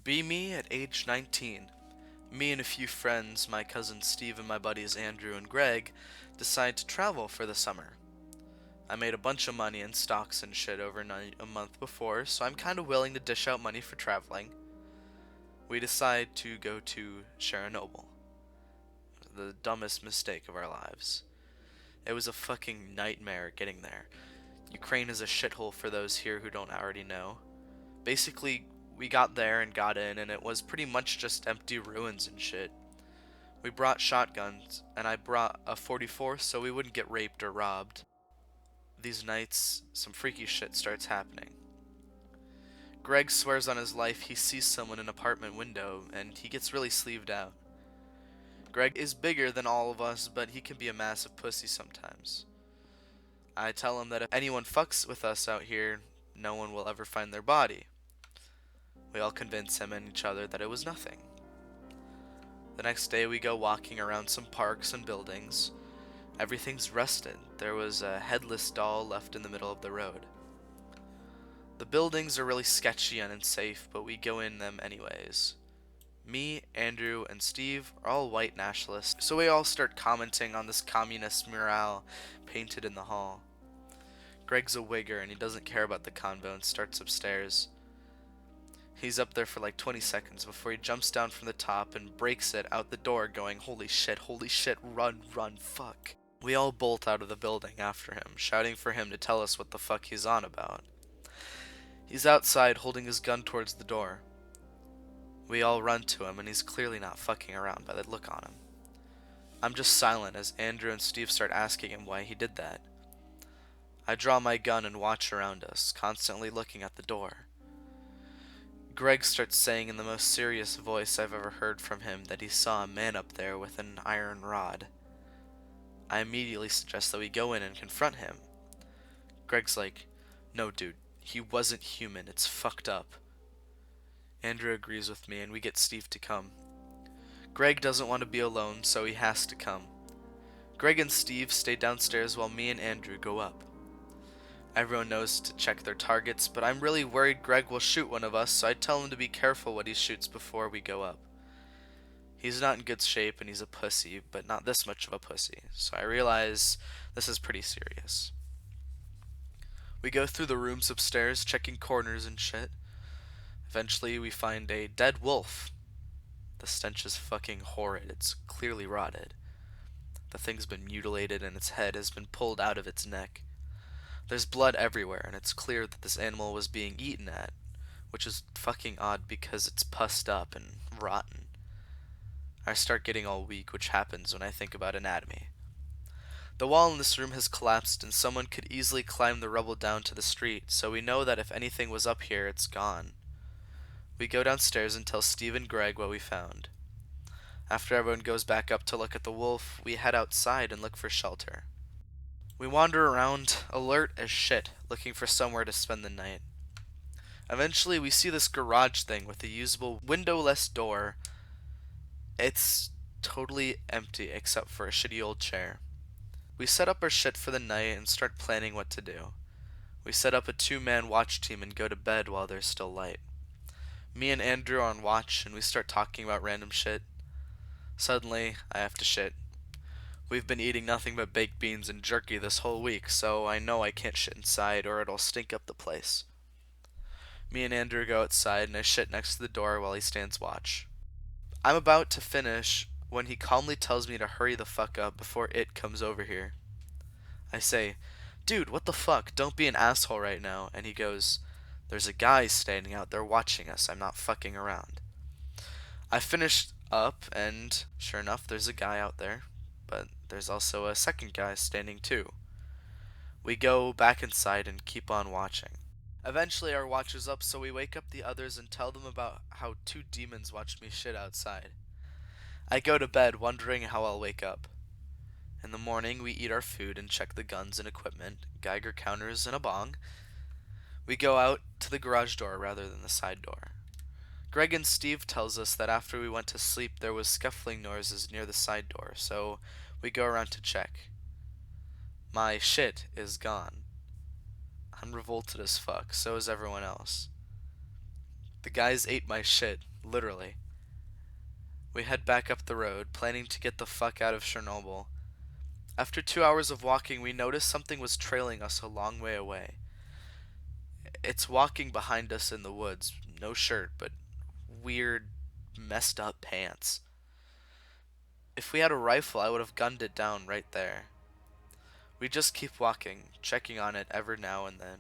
Be me at age 19. Me and a few friends, my cousin Steve and my buddies Andrew and Greg, decide to travel for the summer. I made a bunch of money in stocks and shit overnight a month before, so I'm kinda willing to dish out money for traveling. We decide to go to Chernobyl. The dumbest mistake of our lives. It was a fucking nightmare getting there. Ukraine is a shithole for those here who don't already know. Basically, we got there and got in, and it was pretty much just empty ruins and shit. We brought shotguns, and I brought a 44 so we wouldn't get raped or robbed. These nights, some freaky shit starts happening. Greg swears on his life he sees someone in an apartment window, and he gets really sleeved out. Greg is bigger than all of us, but he can be a massive pussy sometimes. I tell him that if anyone fucks with us out here, no one will ever find their body. We all convince him and each other that it was nothing. The next day we go walking around some parks and buildings. Everything's rusted. There was a headless doll left in the middle of the road. The buildings are really sketchy and unsafe, but we go in them anyways. Me, Andrew, and Steve are all white nationalists, so we all start commenting on this communist mural painted in the hall. Greg's a wigger and he doesn't care about the convo and starts upstairs. He's up there for like 20 seconds before he jumps down from the top and breaks it out the door going, holy shit, run, run, fuck. We all bolt out of the building after him, shouting for him to tell us what the fuck he's on about. He's outside holding his gun towards the door. We all run to him and he's clearly not fucking around by the look on him. I'm just silent as Andrew and Steve start asking him why he did that. I draw my gun and watch around us, constantly looking at the door. Greg starts saying in the most serious voice I've ever heard from him that he saw a man up there with an iron rod. I immediately suggest that we go in and confront him. Greg's like, no dude, he wasn't human, it's fucked up. Andrew agrees with me and we get Steve to come. Greg doesn't want to be alone, so he has to come. Greg and Steve stay downstairs while me and Andrew go up. Everyone knows to check their targets, but I'm really worried Greg will shoot one of us, so I tell him to be careful what he shoots before we go up. He's not in good shape and he's a pussy, but not this much of a pussy, so I realize this is pretty serious. We go through the rooms upstairs, checking corners and shit. Eventually we find a dead wolf. The stench is fucking horrid, it's clearly rotted. The thing's been mutilated and its head has been pulled out of its neck. There's blood everywhere, and it's clear that this animal was being eaten at, which is fucking odd because it's pussed up and rotten. I start getting all weak, which happens when I think about anatomy. The wall in this room has collapsed, and someone could easily climb the rubble down to the street, so we know that if anything was up here, it's gone. We go downstairs and tell Steve and Greg what we found. After everyone goes back up to look at the wolf, we head outside and look for shelter. We wander around, alert as shit, looking for somewhere to spend the night. Eventually, we see this garage thing with a usable windowless door. It's totally empty except for a shitty old chair. We set up our shit for the night and start planning what to do. We set up a 2-man watch team and go to bed while there's still light. Me and Andrew are on watch and we start talking about random shit. Suddenly, I have to shit. We've been eating nothing but baked beans and jerky this whole week, so I know I can't shit inside or it'll stink up the place. Me and Andrew go outside and I shit next to the door while he stands watch. I'm about to finish when he calmly tells me to hurry the fuck up before it comes over here. I say, dude, what the fuck, don't be an asshole right now, and he goes, there's a guy standing out there watching us, I'm not fucking around. I finished up and sure enough there's a guy out there. But there's also a second guy standing too. We go back inside and keep on watching. Eventually our watch is up, so we wake up the others and tell them about how 2 demons watched me shit outside. I go to bed wondering how I'll wake up. In the morning we eat our food and check the guns and equipment, Geiger counters and a bong. We go out to the garage door rather than the side door. Greg and Steve tells us that after we went to sleep there was scuffling noises near the side door, so we go around to check. My shit is gone. I'm revolted as fuck, so is everyone else. The guys ate my shit, Literally. We head back up the road, planning to get the fuck out of Chernobyl. After 2 hours of walking, we noticed something was trailing us a long way away. It's walking behind us in the woods, no shirt, but weird, messed up pants. If we had a rifle, I would have gunned it down right there. We just keep walking, checking on it every now and then.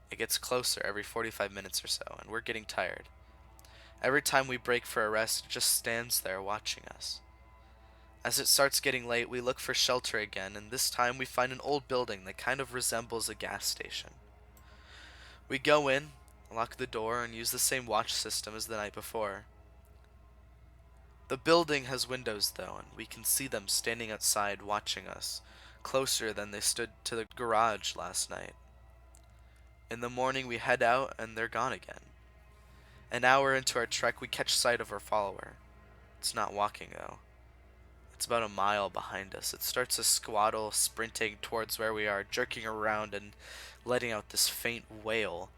It gets closer every 45 minutes or so, and we're getting tired. Every time we break for a rest, it just stands there watching us. As it starts getting late, we look for shelter again, and this time we find an old building that kind of resembles a gas station. We go in, lock the door, and use the same watch system as the night before. The building has windows though, and we can see them standing outside watching us, closer than they stood to the garage last night. In the morning we head out, and they're gone again. An hour into our trek, we catch sight of our follower. It's not walking though. It's about a mile behind us. It starts to squaddle, sprinting towards where we are, jerking around and letting out this faint wail.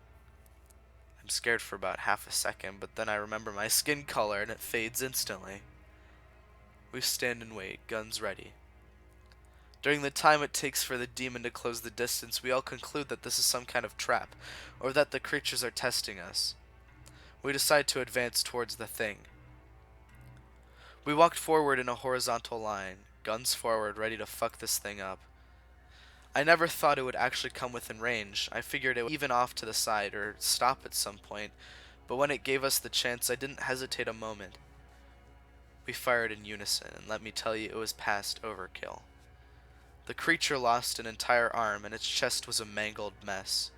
I'm scared for about half a second, but then I remember my skin color and it fades instantly. We stand and wait, guns ready. During the time it takes for the demon to close the distance, we all conclude that this is some kind of trap, or that the creatures are testing us. We decide to advance towards the thing. We walked forward in a horizontal line, guns forward, ready to fuck this thing up. I never thought it would actually come within range. I figured it would even off to the side or stop at some point, but when it gave us the chance, I didn't hesitate a moment. We fired in unison, and let me tell you, it was past overkill. The creature lost an entire arm, and its chest was a mangled mess.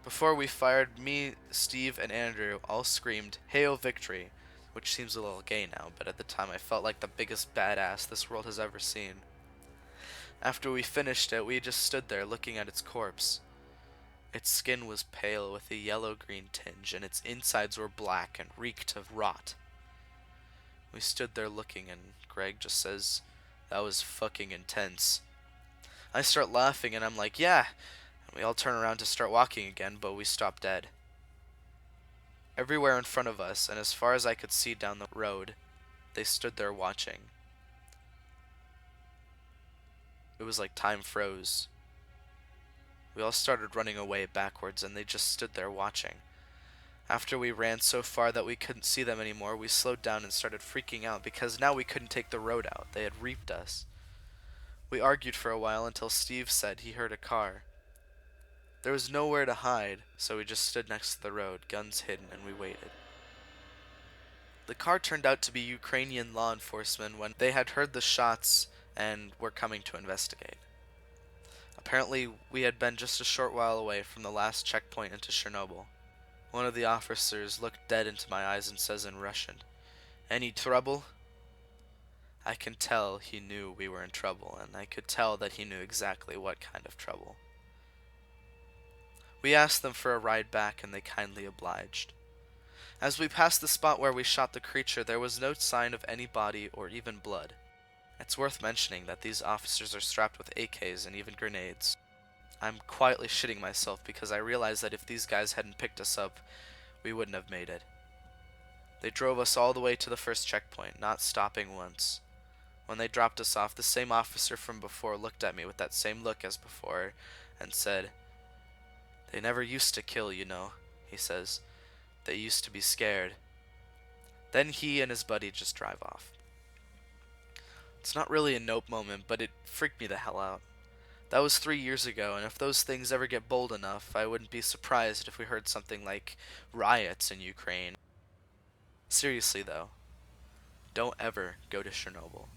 Before we fired, me, Steve, and Andrew all screamed, "Hail Victory," which seems a little gay now, but at the time I felt like the biggest badass this world has ever seen. After we finished it, we just stood there looking at its corpse. Its skin was pale with a yellow-green tinge, and its insides were black and reeked of rot. We stood there looking, and Greg just says, "That was fucking intense." I start laughing, and I'm like, "Yeah," and we all turn around to start walking again, but we stop dead. Everywhere in front of us, and as far as I could see down the road, they stood there watching. It was like time froze. We all started running away backwards, and they just stood there watching. After we ran so far that we couldn't see them anymore, we slowed down and started freaking out because now we couldn't take the road out. They had reaped us. We argued for a while until Steve said he heard a car. There was nowhere to hide, so we just stood next to the road, guns hidden, and we waited. The car turned out to be Ukrainian law enforcement when they had heard the shots and were coming to investigate. Apparently, we had been just a short while away from the last checkpoint into Chernobyl. One of the officers looked dead into my eyes and says in Russian, "Any trouble?" I can tell he knew we were in trouble, and I could tell that he knew exactly what kind of trouble. We asked them for a ride back, and they kindly obliged. As we passed the spot where we shot the creature, there was no sign of any body or even blood. It's worth mentioning that these officers are strapped with AKs and even grenades. I'm quietly shitting myself because I realized that if these guys hadn't picked us up, we wouldn't have made it. They drove us all the way to the first checkpoint, not stopping once. When they dropped us off, the same officer from before looked at me with that same look as before and said, "They never used to kill, you know," he says. "They used to be scared." Then he and his buddy just drive off. It's not really a nope moment, but it freaked me the hell out. That was 3 years ago, and if those things ever get bold enough, I wouldn't be surprised if we heard something like riots in Ukraine. Seriously though, don't ever go to Chernobyl.